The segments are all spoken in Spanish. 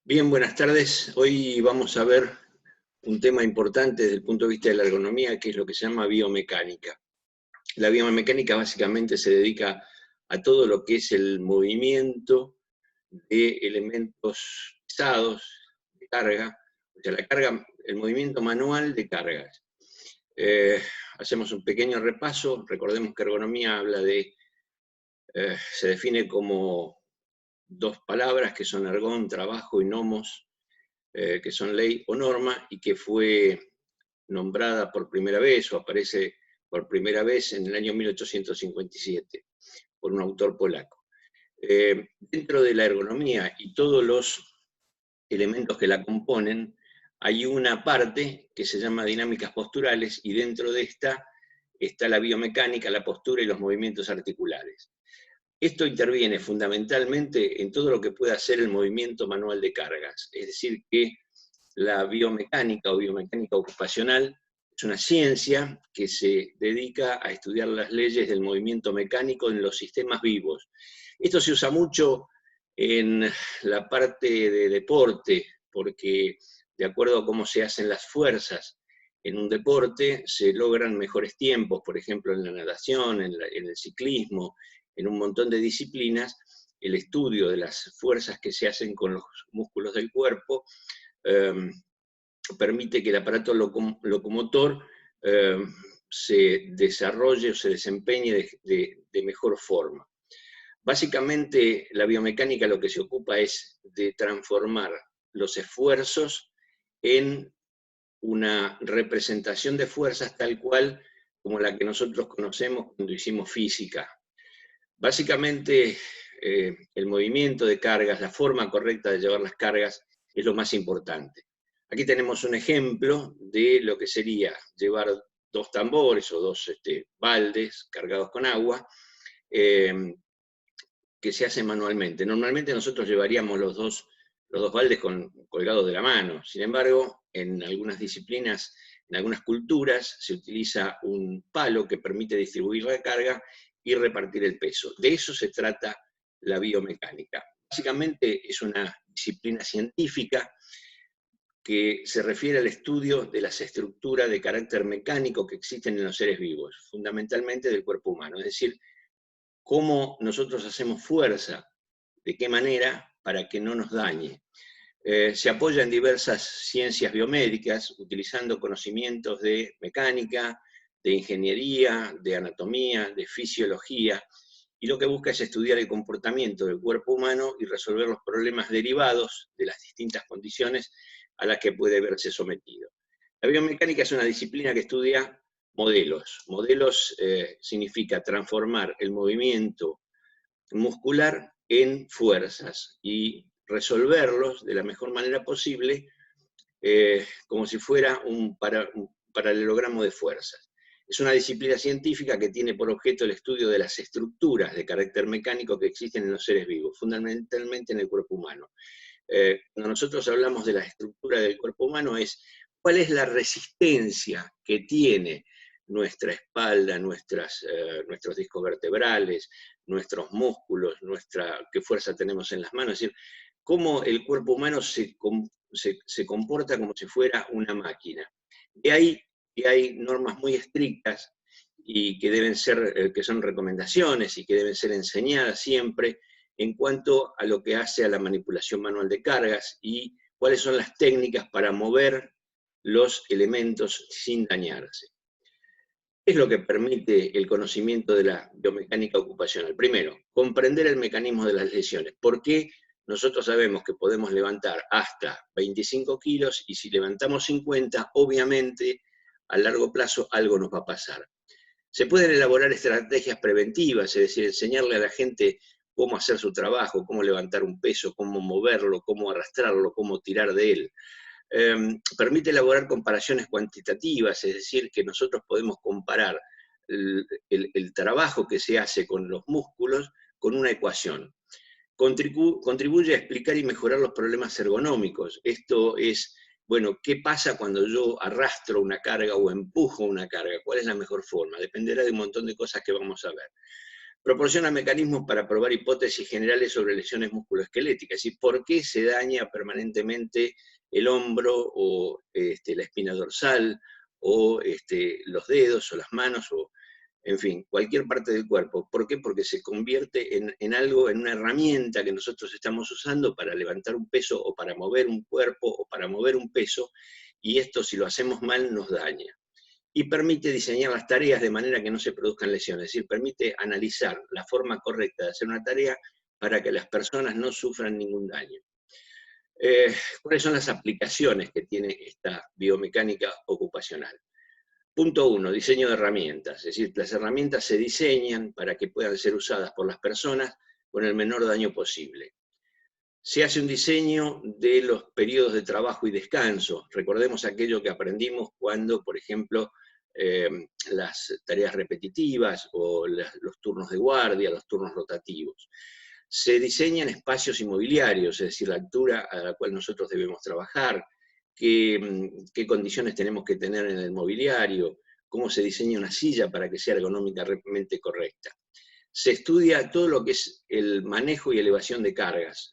Bien, buenas tardes. Hoy vamos a ver un tema importante desde el punto de vista de la ergonomía, que es lo que se llama biomecánica. La biomecánica básicamente se dedica a todo lo que es el movimiento de elementos pesados, de carga, o sea, la carga, el movimiento manual de cargas. Hacemos un pequeño repaso. Recordemos que ergonomía habla de, se define como dos palabras que son ergón, trabajo, y nomos, que son ley o norma, y que fue nombrada por primera vez, o aparece por primera vez en el año 1857, por un autor polaco. Dentro de la ergonomía y todos los elementos que la componen, hay una parte que se llama dinámicas posturales, y dentro de esta está la biomecánica, la postura y los movimientos articulares. Esto interviene fundamentalmente en todo lo que pueda ser el movimiento manual de cargas, es decir, que la biomecánica o biomecánica ocupacional es una ciencia que se dedica a estudiar las leyes del movimiento mecánico en los sistemas vivos. Esto se usa mucho en la parte de deporte, porque de acuerdo a cómo se hacen las fuerzas en un deporte, se logran mejores tiempos, por ejemplo, en la natación, en el ciclismo, en un montón de disciplinas. El estudio de las fuerzas que se hacen con los músculos del cuerpo permite que el aparato locomotor se desarrolle o se desempeñe de mejor forma. Básicamente, la biomecánica lo que se ocupa es de transformar los esfuerzos en una representación de fuerzas tal cual como la que nosotros conocemos cuando hicimos física. Básicamente, el movimiento de cargas, la forma correcta de llevar las cargas es lo más importante. Aquí tenemos un ejemplo de lo que sería llevar dos tambores o dos baldes cargados con agua, que se hace manualmente. Normalmente nosotros llevaríamos los dos baldes colgados de la mano. Sin embargo, en algunas disciplinas, en algunas culturas, se utiliza un palo que permite distribuir la carga y repartir el peso. De eso se trata la biomecánica. Básicamente es una disciplina científica que se refiere al estudio de las estructuras de carácter mecánico que existen en los seres vivos, fundamentalmente del cuerpo humano. Es decir, cómo nosotros hacemos fuerza, de qué manera, para que no nos dañe. Se apoya en diversas ciencias biomédicas, utilizando conocimientos de mecánica, de ingeniería, de anatomía, de fisiología, y lo que busca es estudiar el comportamiento del cuerpo humano y resolver los problemas derivados de las distintas condiciones a las que puede verse sometido. La biomecánica es una disciplina que estudia modelos. Modelos significa transformar el movimiento muscular en fuerzas y resolverlos de la mejor manera posible, como si fuera un paralelogramo de fuerzas. Es una disciplina científica que tiene por objeto el estudio de las estructuras de carácter mecánico que existen en los seres vivos, fundamentalmente en el cuerpo humano. Cuando nosotros hablamos de la estructura del cuerpo humano, es cuál es la resistencia que tiene nuestra espalda, nuestros discos vertebrales, nuestros músculos, qué fuerza tenemos en las manos. Es decir, cómo el cuerpo humano se comporta como si fuera una máquina. De ahí que hay normas muy estrictas y que deben ser, que son recomendaciones y que deben ser enseñadas siempre en cuanto a lo que hace a la manipulación manual de cargas y cuáles son las técnicas para mover los elementos sin dañarse. ¿Qué es lo que permite el conocimiento de la biomecánica ocupacional? Primero, comprender el mecanismo de las lesiones. ¿Por qué nosotros sabemos que podemos levantar hasta 25 kilos y si levantamos 50, obviamente a largo plazo algo nos va a pasar? Se pueden elaborar estrategias preventivas, es decir, enseñarle a la gente cómo hacer su trabajo, cómo levantar un peso, cómo moverlo, cómo arrastrarlo, cómo tirar de él. Permite elaborar comparaciones cuantitativas, es decir, que nosotros podemos comparar el trabajo que se hace con los músculos con una ecuación. Contribuye a explicar y mejorar los problemas ergonómicos. Esto es, bueno, ¿qué pasa cuando yo arrastro una carga o empujo una carga? ¿Cuál es la mejor forma? Dependerá de un montón de cosas que vamos a ver. Proporciona mecanismos para probar hipótesis generales sobre lesiones musculoesqueléticas, es decir, por qué se daña permanentemente el hombro o la espina dorsal, o los dedos o las manos, o en fin, cualquier parte del cuerpo. ¿Por qué? Porque se convierte en algo, en una herramienta que nosotros estamos usando para levantar un peso, o para mover un cuerpo, o para mover un peso, y esto, si lo hacemos mal, nos daña. Y permite diseñar las tareas de manera que no se produzcan lesiones, es decir, permite analizar la forma correcta de hacer una tarea para que las personas no sufran ningún daño. ¿Cuáles son las aplicaciones que tiene esta biomecánica ocupacional? Punto 1, diseño de herramientas, es decir, las herramientas se diseñan para que puedan ser usadas por las personas con el menor daño posible. Se hace un diseño de los periodos de trabajo y descanso. Recordemos aquello que aprendimos cuando, por ejemplo, las tareas repetitivas o los turnos de guardia, los turnos rotativos. Se diseñan espacios inmobiliarios, es decir, la altura a la cual nosotros debemos trabajar, qué condiciones tenemos que tener en el mobiliario, cómo se diseña una silla para que sea ergonómicamente correcta. Se estudia todo lo que es el manejo y elevación de cargas.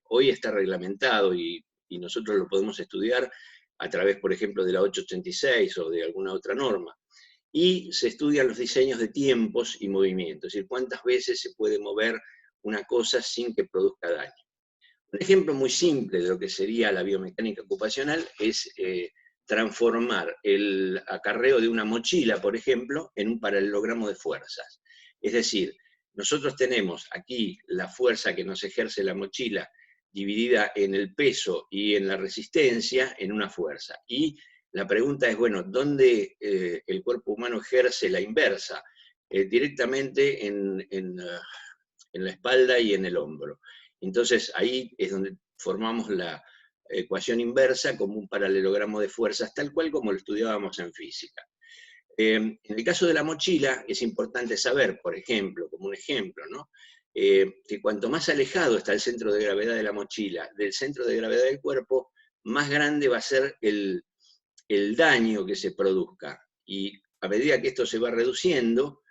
Hoy está reglamentado y nosotros lo podemos estudiar a través, por ejemplo, de la 886 o de alguna otra norma. Y se estudian los diseños de tiempos y movimientos, es decir, cuántas veces se puede mover una cosa sin que produzca daño. Un ejemplo muy simple de lo que sería la biomecánica ocupacional es transformar el acarreo de una mochila, por ejemplo, en un paralelogramo de fuerzas. Es decir, nosotros tenemos aquí la fuerza que nos ejerce la mochila dividida en el peso y en la resistencia en una fuerza. Y la pregunta es, bueno, ¿dónde el cuerpo humano ejerce la inversa? Directamente en la espalda y en el hombro. Entonces ahí es donde formamos la ecuación inversa como un paralelogramo de fuerzas, tal cual como lo estudiábamos en física. En el caso de la mochila es importante saber, por ejemplo, como un ejemplo, ¿no? Que cuanto más alejado está el centro de gravedad de la mochila del centro de gravedad del cuerpo, más grande va a ser el daño que se produzca. Y a medida que esto se va reduciendo,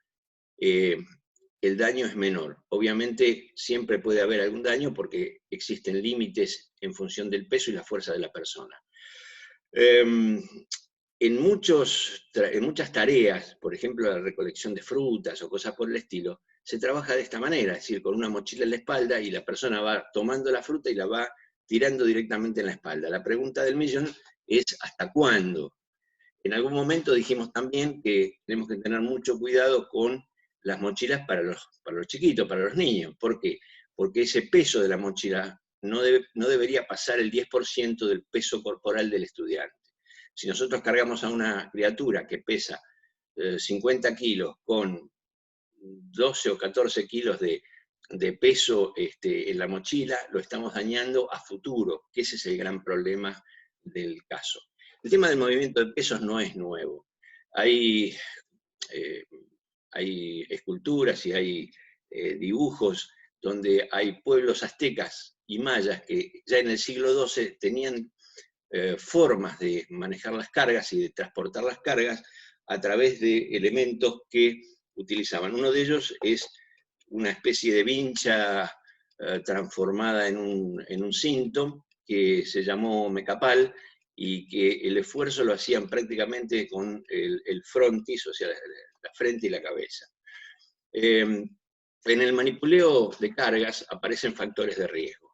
el daño es menor. Obviamente siempre puede haber algún daño porque existen límites en función del peso y la fuerza de la persona. En muchas tareas, por ejemplo la recolección de frutas o cosas por el estilo, se trabaja de esta manera, es decir, con una mochila en la espalda y la persona va tomando la fruta y la va tirando directamente en la espalda. La pregunta del millón es ¿hasta cuándo? En algún momento dijimos también que tenemos que tener mucho cuidado con las mochilas para los chiquitos, para los niños. ¿Por qué? Porque ese peso de la mochila no debería pasar el 10% del peso corporal del estudiante. Si nosotros cargamos a una criatura que pesa 50 kilos con 12 o 14 kilos de peso en la mochila, lo estamos dañando a futuro, que ese es el gran problema del caso. El tema del movimiento de pesos no es nuevo. Hay esculturas y hay dibujos donde hay pueblos aztecas y mayas que ya en el siglo XII tenían formas de manejar las cargas y de transportar las cargas a través de elementos que utilizaban. Uno de ellos es una especie de vincha transformada en un cinto que se llamó mecapal y que el esfuerzo lo hacían prácticamente con el frontis, o sea, la frente y la cabeza. En el manipuleo de cargas aparecen factores de riesgo.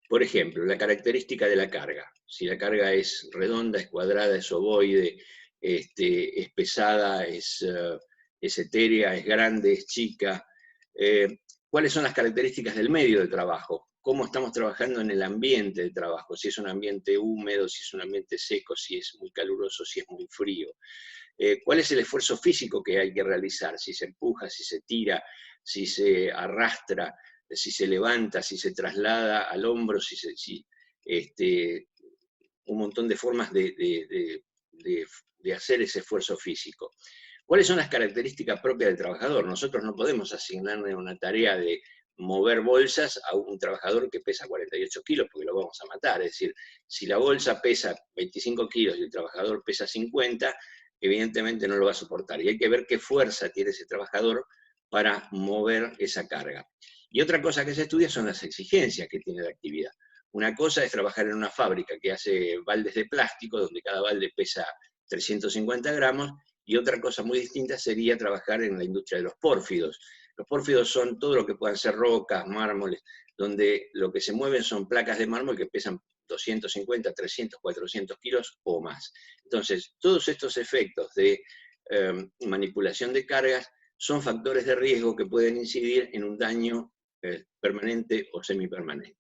Por ejemplo, la característica de la carga. Si la carga es redonda, es cuadrada, es ovoide, es pesada, es etérea, es grande, es chica. ¿Cuáles son las características del medio de trabajo? ¿Cómo estamos trabajando en el ambiente de trabajo? Si es un ambiente húmedo, si es un ambiente seco, si es muy caluroso, si es muy frío. ¿Cuál es el esfuerzo físico que hay que realizar? Si se empuja, si se tira, si se arrastra, si se levanta, si se traslada al hombro, un montón de formas de hacer ese esfuerzo físico. ¿Cuáles son las características propias del trabajador? Nosotros no podemos asignarle una tarea de mover bolsas a un trabajador que pesa 48 kilos, porque lo vamos a matar. Es decir, si la bolsa pesa 25 kilos y el trabajador pesa 50, evidentemente no lo va a soportar. Y hay que ver qué fuerza tiene ese trabajador para mover esa carga. Y otra cosa que se estudia son las exigencias que tiene la actividad. Una cosa es trabajar en una fábrica que hace baldes de plástico, donde cada balde pesa 350 gramos, y otra cosa muy distinta sería trabajar en la industria de los pórfidos. Los pórfidos son todo lo que puedan ser rocas, mármoles, donde lo que se mueven son placas de mármol que pesan 250, 300, 400 kilos o más. Entonces, todos estos efectos de manipulación de cargas son factores de riesgo que pueden incidir en un daño permanente o semipermanente.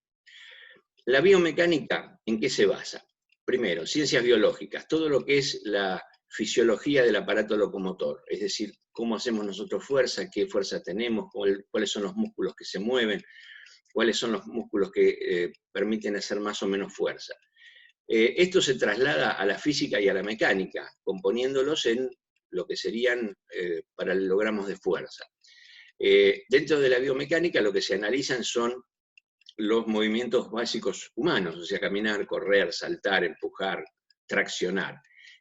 La biomecánica, ¿en qué se basa? Primero, ciencias biológicas, todo lo que es la fisiología del aparato locomotor, es decir, cómo hacemos nosotros fuerza, qué fuerza tenemos, cuáles son los músculos que se mueven, cuáles son los músculos que permiten hacer más o menos fuerza. Esto se traslada a la física y a la mecánica, componiéndolos en lo que serían paralelogramos de fuerza. Dentro de la biomecánica lo que se analizan son los movimientos básicos humanos, o sea, caminar, correr, saltar, empujar, traccionar,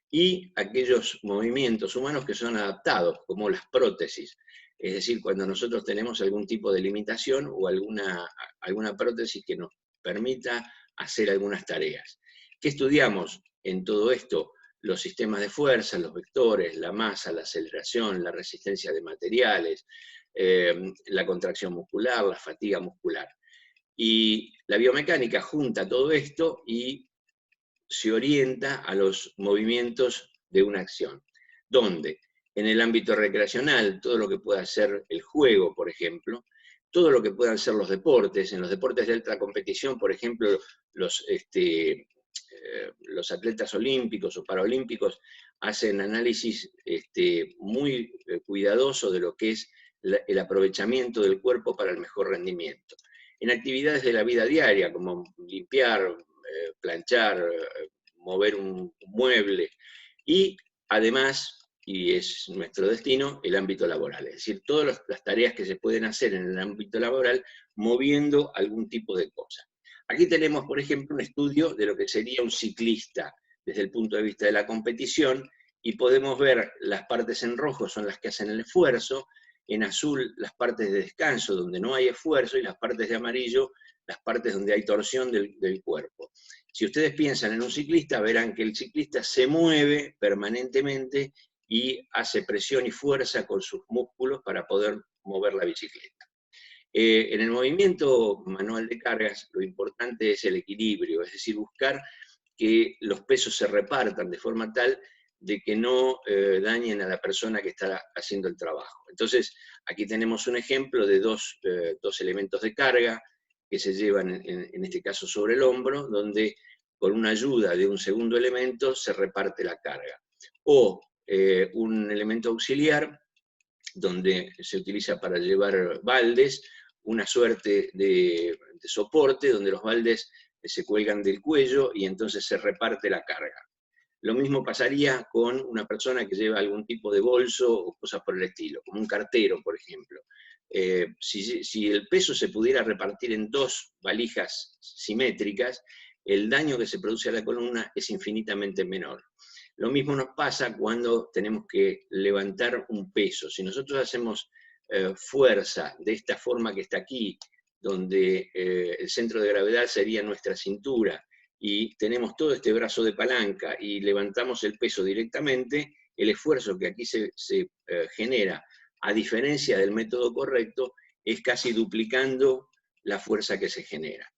y aquellos movimientos humanos que son adaptados, como las prótesis, es decir, cuando nosotros tenemos algún tipo de limitación o alguna prótesis que nos permita hacer algunas tareas. ¿Qué estudiamos en todo esto? Los sistemas de fuerza, los vectores, la masa, la aceleración, la resistencia de materiales, la contracción muscular, la fatiga muscular. Y la biomecánica junta todo esto y se orienta a los movimientos de una acción. ¿Dónde? En el ámbito recreacional, todo lo que pueda ser el juego, por ejemplo, todo lo que puedan ser los deportes. En los deportes de alta competición, por ejemplo, los atletas olímpicos o paralímpicos hacen análisis muy cuidadoso de lo que es el aprovechamiento del cuerpo para el mejor rendimiento. En actividades de la vida diaria, como limpiar, planchar, mover un mueble, y además, y es nuestro destino, el ámbito laboral, es decir, todas las tareas que se pueden hacer en el ámbito laboral moviendo algún tipo de cosa. Aquí tenemos, por ejemplo, un estudio de lo que sería un ciclista desde el punto de vista de la competición, y podemos ver las partes en rojo son las que hacen el esfuerzo, en azul las partes de descanso donde no hay esfuerzo, y las partes de amarillo las partes donde hay torsión del cuerpo. Si ustedes piensan en un ciclista, verán que el ciclista se mueve permanentemente y hace presión y fuerza con sus músculos para poder mover la bicicleta. En el movimiento manual de cargas, lo importante es el equilibrio, es decir, buscar que los pesos se repartan de forma tal de que no dañen a la persona que está haciendo el trabajo. Entonces, aquí tenemos un ejemplo de dos elementos de carga que se llevan, en este caso, sobre el hombro, donde con una ayuda de un segundo elemento se reparte la carga. O un elemento auxiliar, donde se utiliza para llevar baldes, una suerte de soporte, donde los baldes se cuelgan del cuello y entonces se reparte la carga. Lo mismo pasaría con una persona que lleva algún tipo de bolso o cosas por el estilo, como un cartero, por ejemplo. Si el peso se pudiera repartir en dos valijas simétricas, el daño que se produce a la columna es infinitamente menor. Lo mismo nos pasa cuando tenemos que levantar un peso. Si nosotros hacemos fuerza de esta forma que está aquí, donde el centro de gravedad sería nuestra cintura, y tenemos todo este brazo de palanca y levantamos el peso directamente, el esfuerzo que aquí se genera, a diferencia del método correcto, es casi duplicando la fuerza que se genera.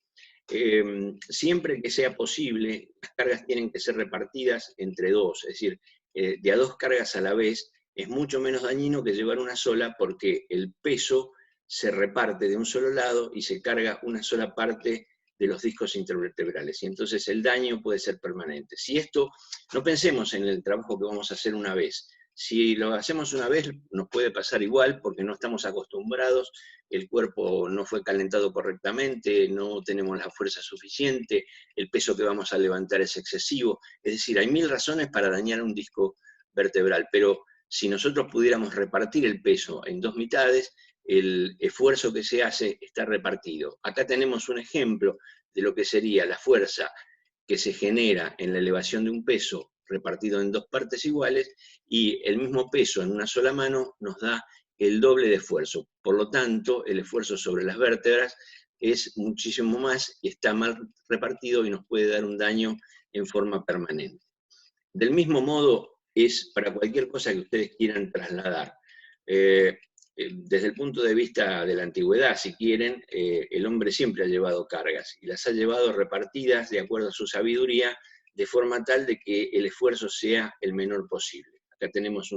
Siempre que sea posible, las cargas tienen que ser repartidas entre dos, es decir, de a dos cargas a la vez es mucho menos dañino que llevar una sola, porque el peso se reparte de un solo lado y se carga una sola parte de los discos intervertebrales, y entonces el daño puede ser permanente. Si esto, no pensemos en el trabajo que vamos a hacer una vez. Si lo hacemos una vez, nos puede pasar igual, porque no estamos acostumbrados, el cuerpo no fue calentado correctamente, no tenemos la fuerza suficiente, el peso que vamos a levantar es excesivo. Es decir, hay 1000 razones para dañar un disco vertebral, pero si nosotros pudiéramos repartir el peso en dos mitades, el esfuerzo que se hace está repartido. Acá tenemos un ejemplo de lo que sería la fuerza que se genera en la elevación de un peso repartido en dos partes iguales, y el mismo peso en una sola mano nos da el doble de esfuerzo. Por lo tanto, el esfuerzo sobre las vértebras es muchísimo más y está mal repartido y nos puede dar un daño en forma permanente. Del mismo modo, es para cualquier cosa que ustedes quieran trasladar. Desde el punto de vista de la antigüedad, si quieren, el hombre siempre ha llevado cargas y las ha llevado repartidas de acuerdo a su sabiduría, de forma tal de que el esfuerzo sea el menor posible. Acá tenemos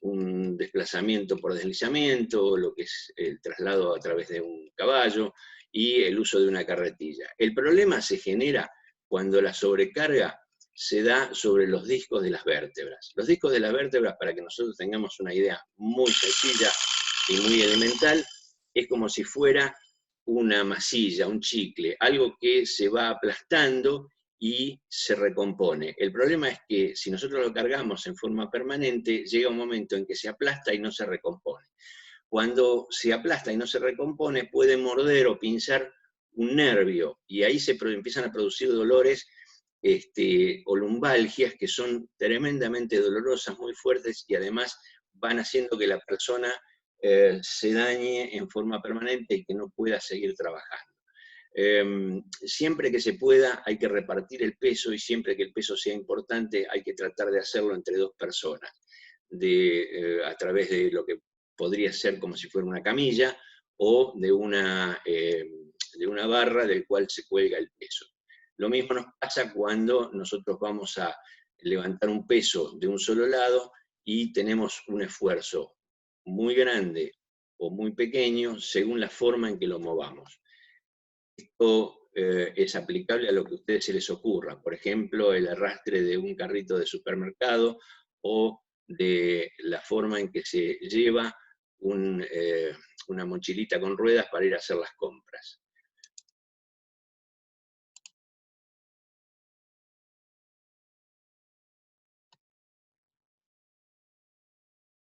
un desplazamiento por deslizamiento, lo que es el traslado a través de un caballo y el uso de una carretilla. El problema se genera cuando la sobrecarga se da sobre los discos de las vértebras. Los discos de las vértebras, para que nosotros tengamos una idea muy sencilla y muy elemental, es como si fuera una masilla, un chicle, algo que se va aplastando y se recompone. El problema es que si nosotros lo cargamos en forma permanente, llega un momento en que se aplasta y no se recompone. Cuando se aplasta y no se recompone, puede morder o pinchar un nervio, y ahí se empiezan a producir dolores o lumbalgias que son tremendamente dolorosas, muy fuertes, y además van haciendo que la persona se dañe en forma permanente y que no pueda seguir trabajando. Siempre que se pueda hay que repartir el peso, y siempre que el peso sea importante hay que tratar de hacerlo entre dos personas, a través de lo que podría ser como si fuera una camilla o de una barra del cual se cuelga el peso. Lo mismo nos pasa cuando nosotros vamos a levantar un peso de un solo lado y tenemos un esfuerzo muy grande o muy pequeño según la forma en que lo movamos. Esto es aplicable a lo que a ustedes se les ocurra, por ejemplo, el arrastre de un carrito de supermercado o de la forma en que se lleva una mochilita con ruedas para ir a hacer las compras.